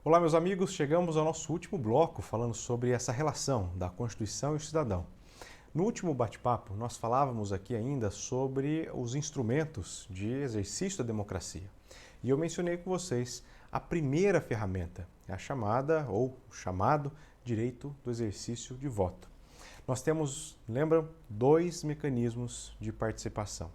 Olá, meus amigos, chegamos ao nosso último bloco falando sobre essa relação da Constituição e o cidadão. No último bate-papo, nós falávamos aqui ainda sobre os instrumentos de exercício da democracia. E eu mencionei com vocês a primeira ferramenta, a chamada ou o chamado direito do exercício de voto. Nós temos, lembram, dois mecanismos de participação,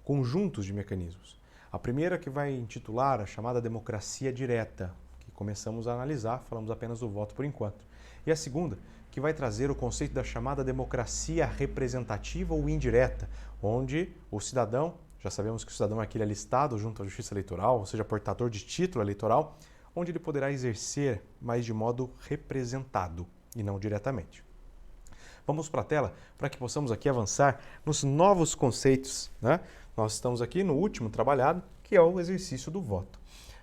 conjuntos de mecanismos. A primeira que vai intitular a chamada democracia direta, que começamos a analisar, falamos apenas do voto por enquanto. E a segunda, que vai trazer o conceito da chamada democracia representativa ou indireta, onde o cidadão, já sabemos que o cidadão é aquele alistado junto à Justiça Eleitoral, ou seja, portador de título eleitoral, onde ele poderá exercer, mas de modo representado e não diretamente. Vamos para a tela para que possamos aqui avançar nos novos conceitos, né? Nós estamos aqui no último trabalhado, que é o exercício do voto.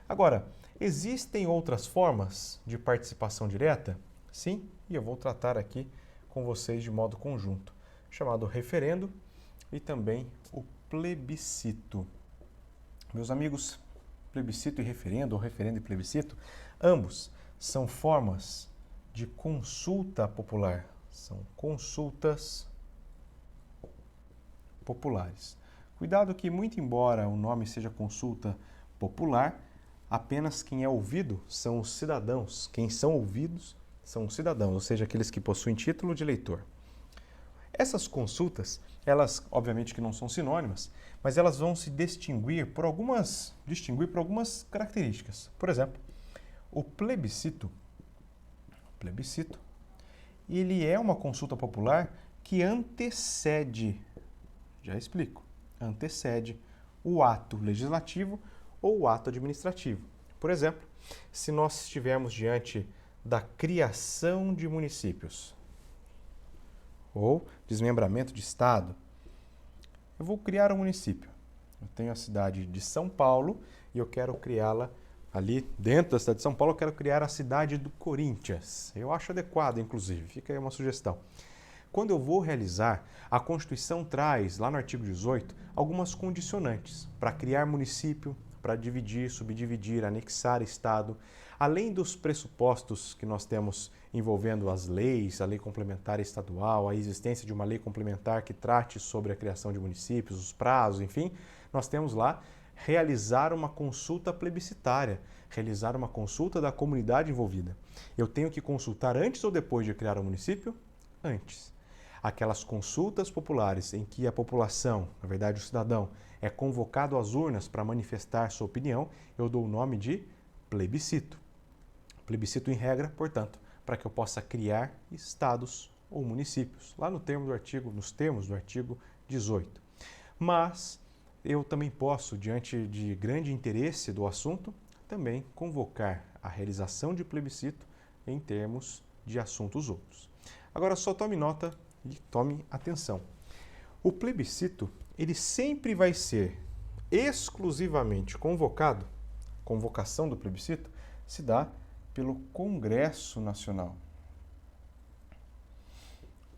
Agora, existem outras formas de participação direta? Sim, e eu vou tratar aqui com vocês de modo conjunto, chamado referendo e também o plebiscito. Meus amigos, plebiscito e referendo, ou referendo e plebiscito, ambos são formas de consulta popular. São consultas populares. Cuidado que, muito embora o nome seja consulta popular, apenas quem é ouvido são os cidadãos. Quem são ouvidos são os cidadãos, ou seja, aqueles que possuem título de eleitor. Essas consultas, elas obviamente que não são sinônimas, mas elas vão se distinguir por algumas características. Por exemplo, o plebiscito, ele é uma consulta popular que antecede, já explico, antecede o ato legislativo ou o ato administrativo. Por exemplo, se nós estivermos diante da criação de municípios ou desmembramento de estado, eu vou criar um município. Eu tenho a cidade de São Paulo e eu quero criá-la ali dentro da cidade de São Paulo, eu quero criar a cidade do Corinthians. Eu acho adequado, inclusive. Fica aí uma sugestão. Quando eu vou realizar, a Constituição traz, lá no artigo 18, algumas condicionantes para criar município, para dividir, subdividir, anexar estado, além dos pressupostos que nós temos envolvendo as leis, a lei complementar estadual, a existência de uma lei complementar que trate sobre a criação de municípios, os prazos, enfim, nós temos lá realizar uma consulta plebiscitária, realizar uma consulta da comunidade envolvida. Eu tenho que consultar antes ou depois de criar o município? Antes. Aquelas consultas populares em que a população, na verdade o cidadão, é convocado às urnas para manifestar sua opinião, eu dou o nome de plebiscito. Plebiscito em regra, portanto, para que eu possa criar estados ou municípios, lá nos termos do artigo 18. Mas eu também posso, diante de grande interesse do assunto, também convocar a realização de plebiscito em termos de assuntos outros. Agora só tome nota e tome atenção. O plebiscito, ele sempre vai ser exclusivamente convocado, convocação do plebiscito se dá pelo Congresso Nacional.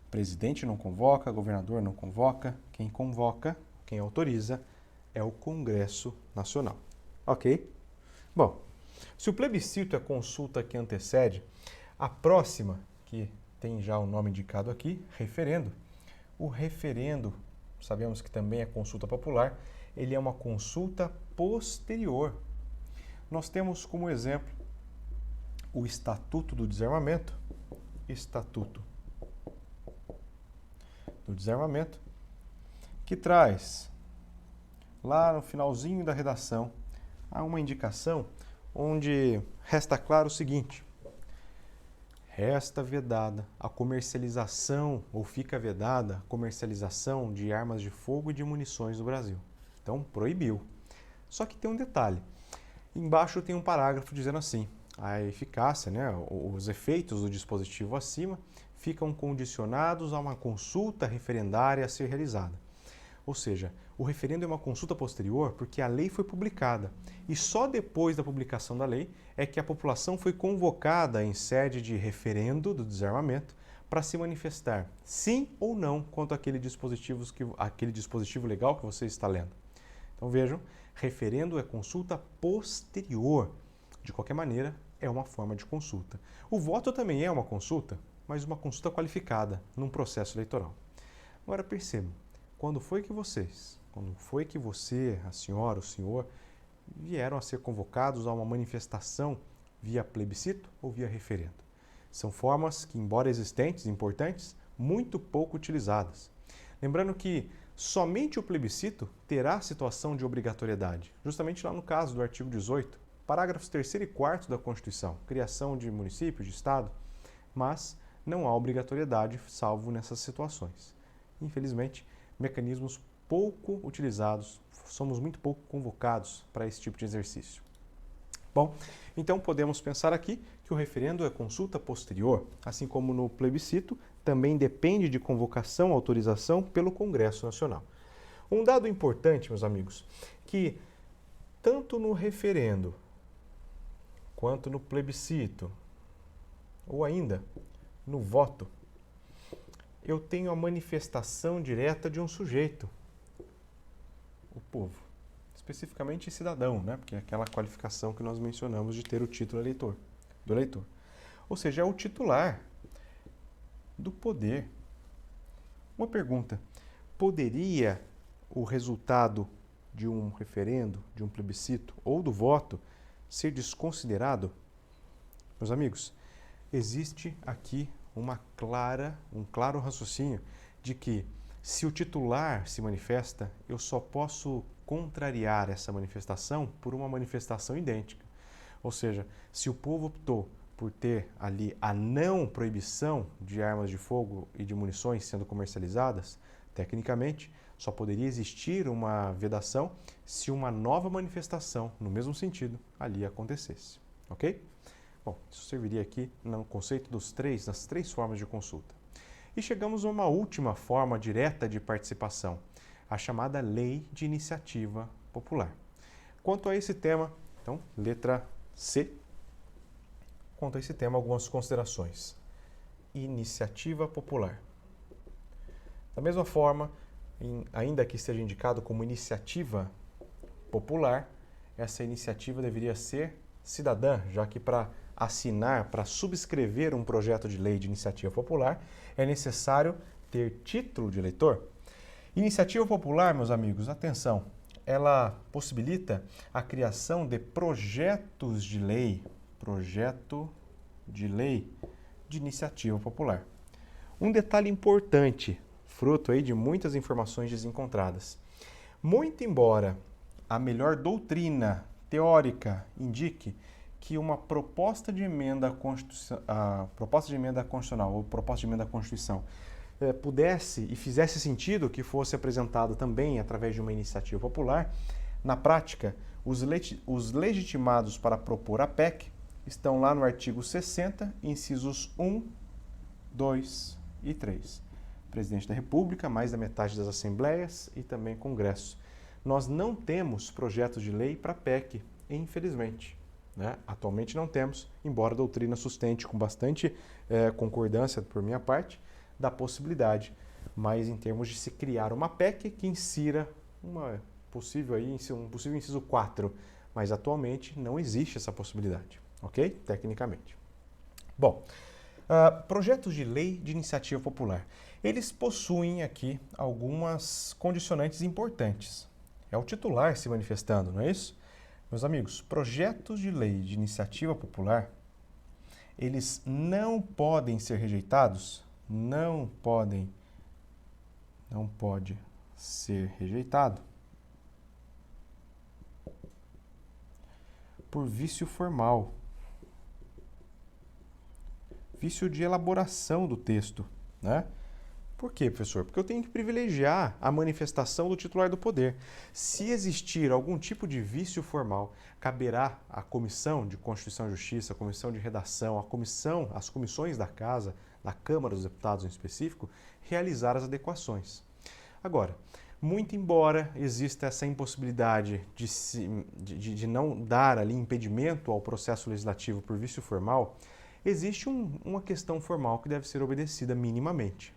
O presidente não convoca, o governador não convoca, quem convoca, quem autoriza é o Congresso Nacional. Ok? Bom, se o plebiscito é a consulta que antecede, a próxima, que tem já o nome indicado aqui, referendo. O referendo, sabemos que também é consulta popular, ele é uma consulta posterior. Nós temos como exemplo o Estatuto do Desarmamento, que traz lá no finalzinho da redação, há uma indicação onde resta claro o seguinte: resta vedada a comercialização, ou fica vedada a comercialização de armas de fogo e de munições no Brasil. Então, proibiu. Só que tem um detalhe. Embaixo tem um parágrafo dizendo assim: a eficácia, os efeitos do dispositivo acima ficam condicionados a uma consulta referendária a ser realizada. Ou seja, o referendo é uma consulta posterior porque a lei foi publicada e só depois da publicação da lei é que a população foi convocada em sede de referendo do desarmamento para se manifestar sim ou não quanto àquele dispositivo legal que você está lendo. Então vejam, referendo é consulta posterior. De qualquer maneira, é uma forma de consulta. O voto também é uma consulta, mas uma consulta qualificada num processo eleitoral. Agora percebam, quando foi que você, a senhora, o senhor, vieram a ser convocados a uma manifestação via plebiscito ou via referendo? São formas que, embora existentes e importantes, muito pouco utilizadas. Lembrando que somente o plebiscito terá situação de obrigatoriedade, justamente lá no caso do artigo 18, parágrafos 3º e 4º da Constituição, criação de município, de estado, mas não há obrigatoriedade, salvo nessas situações. Infelizmente, mecanismos pouco utilizados, somos muito pouco convocados para esse tipo de exercício. Bom, então podemos pensar aqui que o referendo é consulta posterior, assim como no plebiscito, também depende de convocação, autorização pelo Congresso Nacional. Um dado importante, meus amigos, que tanto no referendo quanto no plebiscito, ou ainda no voto, eu tenho a manifestação direta de um sujeito, o povo. Especificamente cidadão, né? Porque é aquela qualificação que nós mencionamos de ter o título do eleitor. Ou seja, é o titular do poder. Uma pergunta: poderia o resultado de um referendo, de um plebiscito ou do voto ser desconsiderado? Meus amigos, existe aqui um claro raciocínio de que se o titular se manifesta, eu só posso contrariar essa manifestação por uma manifestação idêntica. Ou seja, se o povo optou por ter ali a não proibição de armas de fogo e de munições sendo comercializadas, tecnicamente, só poderia existir uma vedação se uma nova manifestação, no mesmo sentido, ali acontecesse. Ok? Bom, isso serviria aqui no conceito das três formas de consulta. E chegamos a uma última forma direta de participação, a chamada Lei de Iniciativa Popular. Quanto a esse tema, então, letra C. Quanto a esse tema, algumas considerações. Iniciativa Popular. Da mesma forma, ainda que esteja indicado como iniciativa popular, essa iniciativa deveria ser cidadã, já que para assinar, para subscrever um projeto de lei de iniciativa popular, é necessário ter título de eleitor. Iniciativa popular, meus amigos, atenção, ela possibilita a criação de projetos de lei, projeto de lei de iniciativa popular. Um detalhe importante, fruto aí de muitas informações desencontradas. Muito embora a melhor doutrina teórica indique que uma proposta de emenda constitucional ou proposta de emenda à Constituição pudesse e fizesse sentido que fosse apresentado também através de uma iniciativa popular, na prática, os legitimados para propor a PEC estão lá no artigo 60, incisos 1, 2 e 3. Presidente da República, mais da metade das assembleias e também Congresso. Nós não temos projetos de lei para PEC, infelizmente. Né? Atualmente não temos, embora a doutrina sustente com bastante concordância por minha parte, da possibilidade, mas em termos de se criar uma PEC que insira um possível inciso 4, mas atualmente não existe essa possibilidade, ok? Tecnicamente. Bom, projetos de lei de iniciativa popular. Eles possuem aqui algumas condicionantes importantes. É o titular se manifestando, não é isso? Meus amigos, projetos de lei de iniciativa popular, eles não podem ser rejeitados, não pode ser rejeitado por vício formal, vício de elaboração do texto, né? Por quê, professor? Porque eu tenho que privilegiar a manifestação do titular do poder. Se existir algum tipo de vício formal, caberá à Comissão de Constituição e Justiça, à Comissão de Redação, às comissões da Casa, da Câmara dos Deputados em específico, realizar as adequações. Agora, muito embora exista essa impossibilidade de não dar ali impedimento ao processo legislativo por vício formal, existe uma questão formal que deve ser obedecida minimamente,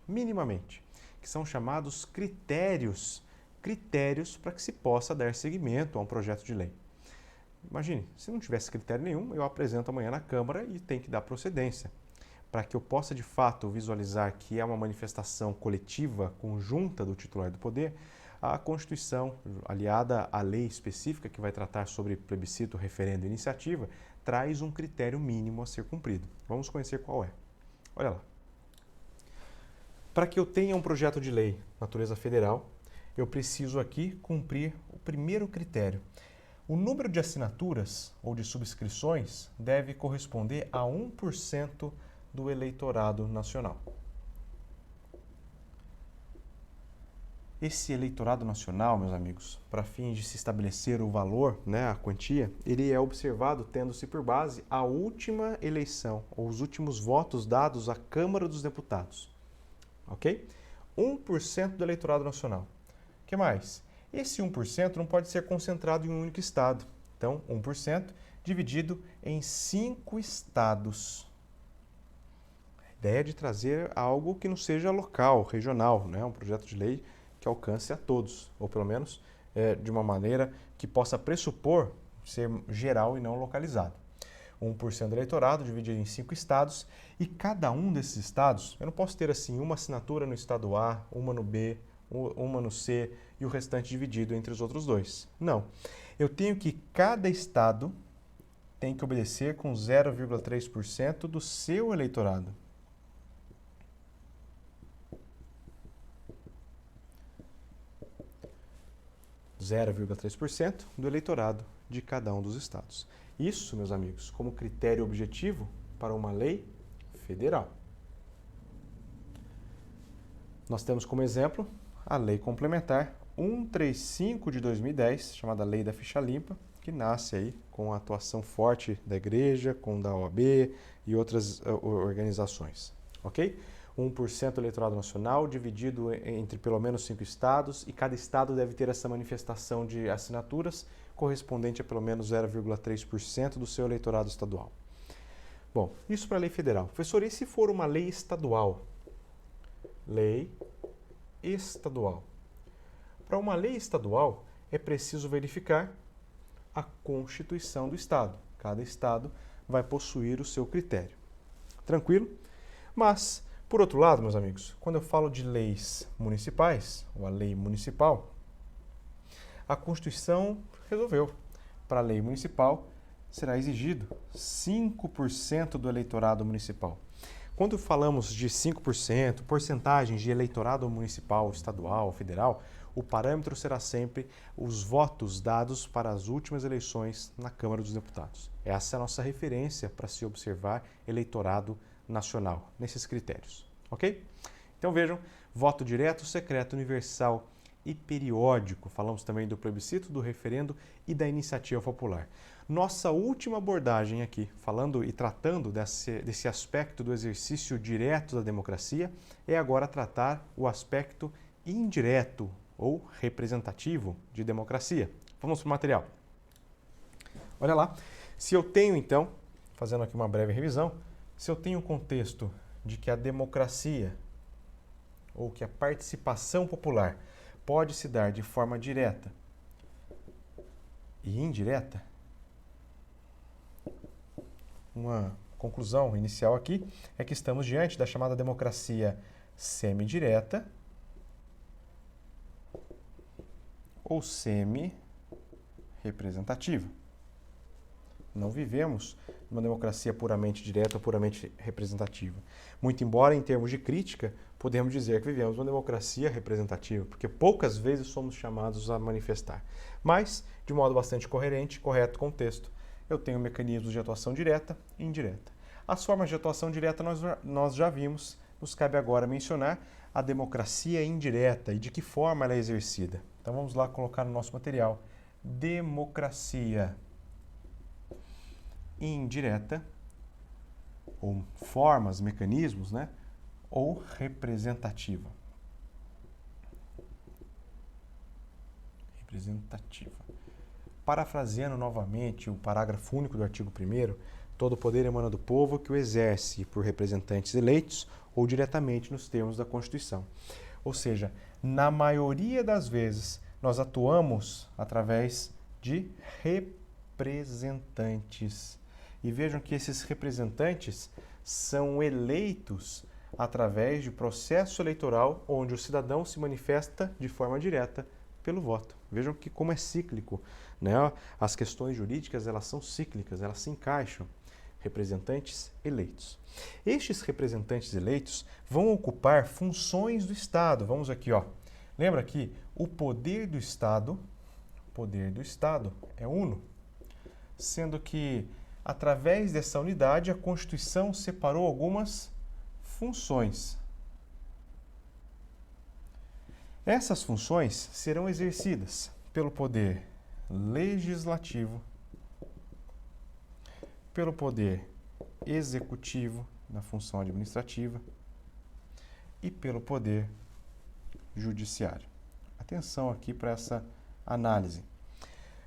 que são chamados critérios para que se possa dar seguimento a um projeto de lei. Imagine, se não tivesse critério nenhum, eu apresento amanhã na Câmara e tem que dar procedência. Para que eu possa de fato visualizar que é uma manifestação coletiva, conjunta do titular do poder, a Constituição, aliada à lei específica que vai tratar sobre plebiscito, referendo e iniciativa, traz um critério mínimo a ser cumprido. Vamos conhecer qual é. Olha lá. Para que eu tenha um projeto de lei natureza federal, eu preciso aqui cumprir o primeiro critério. O número de assinaturas ou de subscrições deve corresponder a 1% do eleitorado nacional. Esse eleitorado nacional, meus amigos, para fins de se estabelecer o valor, a quantia, ele é observado tendo-se por base a última eleição, ou os últimos votos dados à Câmara dos Deputados. Ok? 1% do eleitorado nacional. O que mais? Esse 1% não pode ser concentrado em um único estado. Então, 1% dividido em 5 estados. A ideia é de trazer algo que não seja local, regional, um projeto de lei que alcance a todos, ou pelo menos de uma maneira que possa pressupor ser geral e não localizado. 1% do eleitorado dividido em 5 estados, e cada um desses estados, eu não posso ter assim uma assinatura no estado A, uma no B, uma no C e o restante dividido entre os outros dois. Não. Eu tenho que cada estado tem que obedecer com 0,3% do seu eleitorado. ,3% do eleitorado de cada um dos estados. Isso, meus amigos, como critério objetivo para uma lei federal. Nós temos como exemplo a Lei Complementar 135 de 2010, chamada Lei da Ficha Limpa, que nasce aí com a atuação forte da Igreja, com da OAB e outras organizações, ok? 1% do eleitorado nacional dividido entre pelo menos 5 estados, e cada estado deve ter essa manifestação de assinaturas correspondente a pelo menos 0,3% do seu eleitorado estadual. Bom, isso para a lei federal. Professor, e se for uma lei estadual? Lei estadual. Para uma lei estadual, é preciso verificar a Constituição do Estado. Cada estado vai possuir o seu critério. Tranquilo? Mas, por outro lado, meus amigos, quando eu falo de leis municipais, ou a lei municipal, a Constituição resolveu. Para a lei municipal, será exigido 5% do eleitorado municipal. Quando falamos de 5%, porcentagens de eleitorado municipal, estadual, federal, o parâmetro será sempre os votos dados para as últimas eleições na Câmara dos Deputados. Essa é a nossa referência para se observar eleitorado nacional, nesses critérios, ok? Então vejam, voto direto, secreto, universal e periódico. Falamos também do plebiscito, do referendo e da iniciativa popular. Nossa última abordagem aqui, falando e tratando desse aspecto do exercício direto da democracia, é agora tratar o aspecto indireto ou representativo de democracia. Vamos para o material. Olha lá, se eu tenho então, fazendo aqui uma breve revisão, se eu tenho o contexto de que a democracia ou que a participação popular pode se dar de forma direta e indireta, uma conclusão inicial aqui é que estamos diante da chamada democracia semidireta ou semi-representativa. Não vivemos uma democracia puramente direta ou puramente representativa. Muito embora, em termos de crítica, podemos dizer que vivemos uma democracia representativa, porque poucas vezes somos chamados a manifestar. Mas, de modo bastante coerente, correto com o texto, eu tenho mecanismos de atuação direta e indireta. As formas de atuação direta nós já vimos, nos cabe agora mencionar a democracia indireta e de que forma ela é exercida. Então vamos lá colocar no nosso material. Democracia indireta, ou formas, mecanismos, ou representativa. Representativa. Parafraseando novamente o parágrafo único do artigo 1º, todo o poder emana do povo que o exerce por representantes eleitos ou diretamente nos termos da Constituição. Ou seja, na maioria das vezes, nós atuamos através de representantes. E vejam que esses representantes são eleitos através de processo eleitoral onde o cidadão se manifesta de forma direta pelo voto. Vejam que como é cíclico, né? As questões jurídicas, elas são cíclicas, elas se encaixam. Representantes eleitos. Estes representantes eleitos vão ocupar funções do Estado. Vamos aqui, ó. Lembra que o poder do Estado é uno, sendo que através dessa unidade a Constituição separou algumas funções. Essas funções serão exercidas pelo poder legislativo, pelo poder executivo, na função administrativa, e pelo poder judiciário. Atenção aqui para essa análise.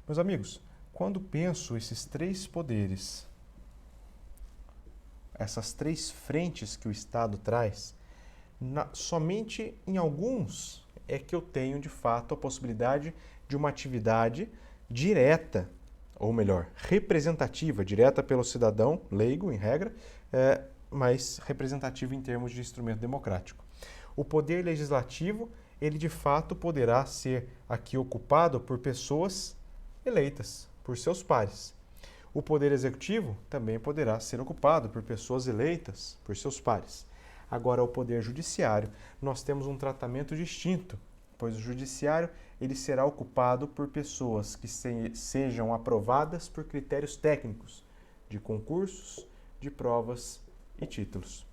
Meus amigos, quando penso esses três poderes, essas três frentes que o Estado traz, somente em alguns é que eu tenho, de fato, a possibilidade de uma atividade direta, ou melhor, representativa, direta pelo cidadão, leigo, em regra, mas representativa em termos de instrumento democrático. O poder legislativo, ele de fato poderá ser aqui ocupado por pessoas eleitas, por seus pares. O poder executivo também poderá ser ocupado por pessoas eleitas, por seus pares. Agora, o poder judiciário, nós temos um tratamento distinto, pois o judiciário ele será ocupado por pessoas que sejam aprovadas por critérios técnicos, de concursos, de provas e títulos.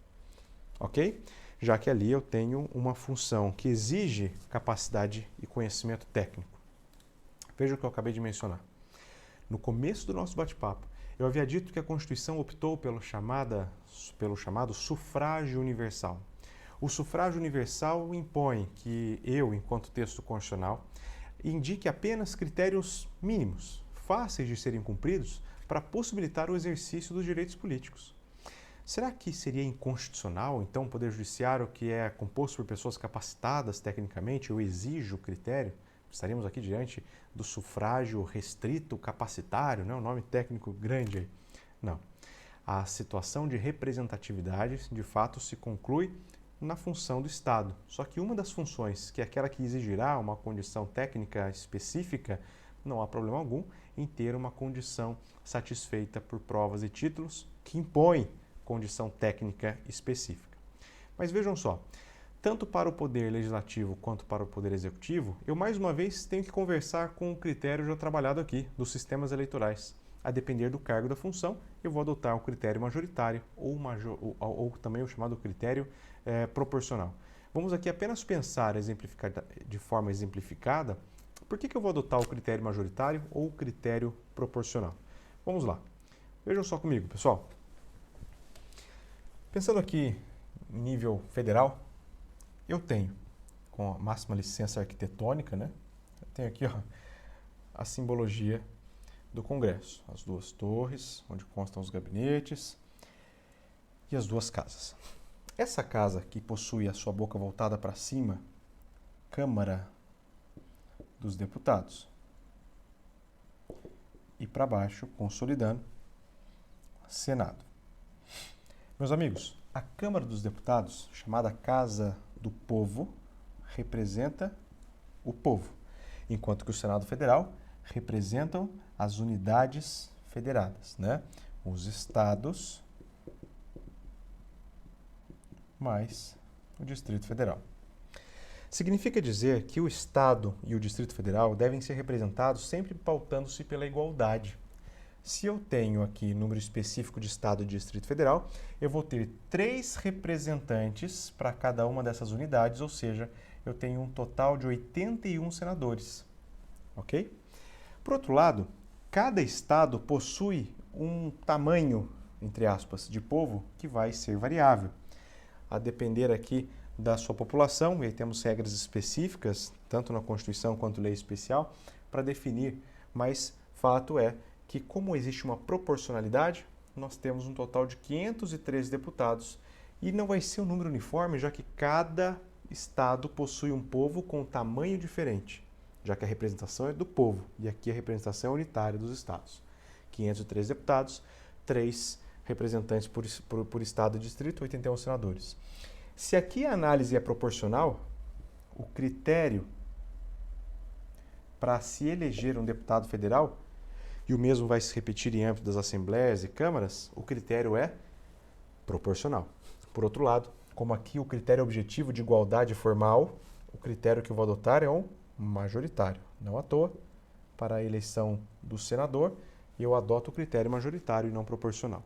Ok? Já que ali eu tenho uma função que exige capacidade e conhecimento técnico. Veja o que eu acabei de mencionar. No começo do nosso bate-papo, eu havia dito que a Constituição optou pelo chamado sufrágio universal. O sufrágio universal impõe que eu, enquanto texto constitucional, indique apenas critérios mínimos, fáceis de serem cumpridos, para possibilitar o exercício dos direitos políticos. Será que seria inconstitucional, então, o Poder Judiciário, que é composto por pessoas capacitadas tecnicamente, eu exijo o critério? Estaríamos aqui diante do sufrágio restrito capacitário, né? Um nome técnico grande aí. Não. A situação de representatividade, de fato, se conclui na função do Estado. Só que uma das funções, que é aquela que exigirá uma condição técnica específica, não há problema algum em ter uma condição satisfeita por provas e títulos que impõem condição técnica específica. Mas vejam só, tanto para o Poder Legislativo quanto para o Poder Executivo, eu mais uma vez tenho que conversar com o critério já trabalhado aqui, dos sistemas eleitorais. A depender do cargo da função, eu vou adotar o critério majoritário ou também o chamado critério proporcional. Vamos aqui apenas pensar de forma exemplificada por que eu vou adotar o critério majoritário ou o critério proporcional. Vamos lá. Vejam só comigo, pessoal. Pensando aqui em nível federal, eu tenho, com a máxima licença arquitetônica, né? Eu tenho aqui a simbologia do Congresso, as duas torres, onde constam os gabinetes e as duas casas. Essa casa que possui a sua boca voltada para cima, Câmara dos Deputados, e para baixo, consolidando, Senado. Meus amigos, a Câmara dos Deputados, chamada Casa do Povo, representa o povo, enquanto que o Senado Federal representam as unidades federadas, né? Os estados mais o Distrito Federal. Significa dizer que o Estado e o Distrito Federal devem ser representados sempre pautando-se pela igualdade. Se eu tenho aqui número específico de Estado e Distrito Federal, eu vou ter 3 representantes para cada uma dessas unidades, ou seja, eu tenho um total de 81 senadores. Ok? Por outro lado, cada Estado possui um tamanho, entre aspas, de povo que vai ser variável. A depender aqui da sua população, e aí temos regras específicas, tanto na Constituição quanto lei especial, para definir, mas fato é que, como existe uma proporcionalidade, nós temos um total de 513 deputados e não vai ser um número uniforme, já que cada estado possui um povo com tamanho diferente, já que a representação é do povo e aqui a representação é unitária dos estados. 503 deputados, 3 representantes por estado e distrito, 81 senadores. Se aqui a análise é proporcional, o critério para se eleger um deputado federal, e o mesmo vai se repetir em âmbito das assembleias e câmaras, o critério é proporcional. Por outro lado, como aqui o critério objetivo de igualdade formal, o critério que eu vou adotar é um majoritário. Não à toa, para a eleição do senador, eu adoto o critério majoritário e não proporcional.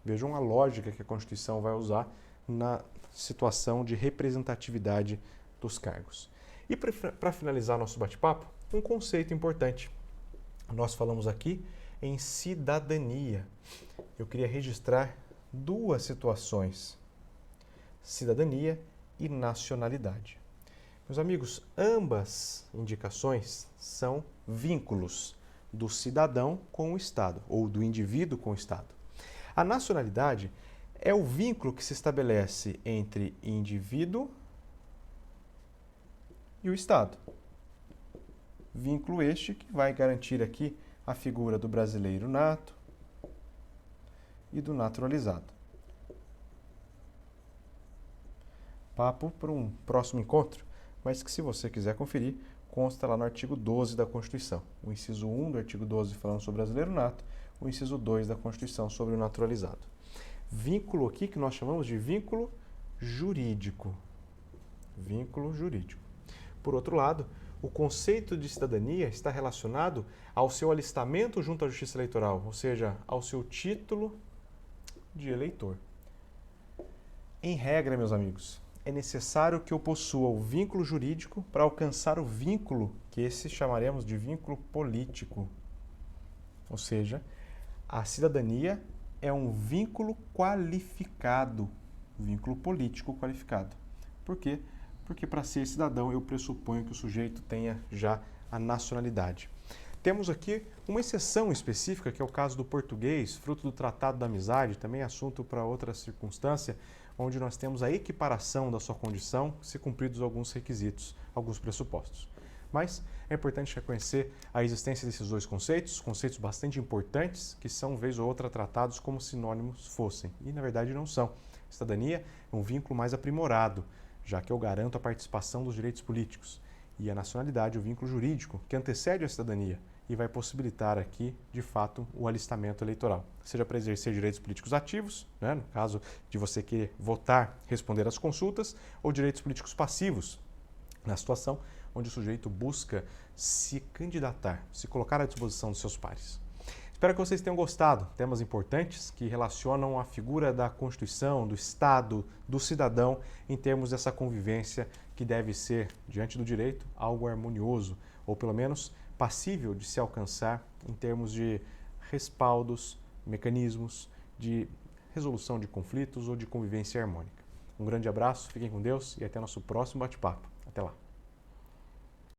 Vejam a lógica que a Constituição vai usar na situação de representatividade dos cargos. E para finalizar nosso bate-papo, um conceito importante. Nós falamos aqui em cidadania. Eu queria registrar duas situações: cidadania e nacionalidade. Meus amigos, ambas indicações são vínculos do cidadão com o Estado, ou do indivíduo com o Estado. A nacionalidade é o vínculo que se estabelece entre indivíduo e o Estado. Vínculo este que vai garantir aqui a figura do brasileiro nato e do naturalizado. Papo para um próximo encontro, mas que, se você quiser conferir, consta lá no artigo 12 da Constituição. O inciso 1 do artigo 12 falando sobre o brasileiro nato, o inciso 2 da Constituição sobre o naturalizado. Vínculo aqui que nós chamamos de vínculo jurídico. Vínculo jurídico. Por outro lado, o conceito de cidadania está relacionado ao seu alistamento junto à Justiça Eleitoral, ou seja, ao seu título de eleitor. Em regra, meus amigos, é necessário que eu possua o vínculo jurídico para alcançar o vínculo que esse chamaremos de vínculo político. Ou seja, a cidadania é um vínculo qualificado, vínculo político qualificado. Por quê? Porque para ser cidadão eu pressuponho que o sujeito tenha já a nacionalidade. Temos aqui uma exceção específica, que é o caso do português, fruto do Tratado da Amizade, também assunto para outra circunstância, onde nós temos a equiparação da sua condição, se cumpridos alguns requisitos, alguns pressupostos. Mas é importante reconhecer a existência desses dois conceitos bastante importantes, que são, vez ou outra, tratados como sinônimos fossem, e na verdade não são. Cidadania é um vínculo mais aprimorado, já que eu garanto a participação dos direitos políticos, e a nacionalidade, o vínculo jurídico, que antecede a cidadania e vai possibilitar aqui, de fato, o alistamento eleitoral. Seja para exercer direitos políticos ativos, né, no caso de você querer votar, responder às consultas, ou direitos políticos passivos, na situação onde o sujeito busca se candidatar, se colocar à disposição dos seus pares. Espero que vocês tenham gostado. Temas importantes que relacionam a figura da Constituição, do Estado, do cidadão, em termos dessa convivência que deve ser, diante do direito, algo harmonioso, ou pelo menos passível de se alcançar em termos de respaldos, mecanismos de resolução de conflitos ou de convivência harmônica. Um grande abraço, fiquem com Deus e até nosso próximo bate-papo. Até lá!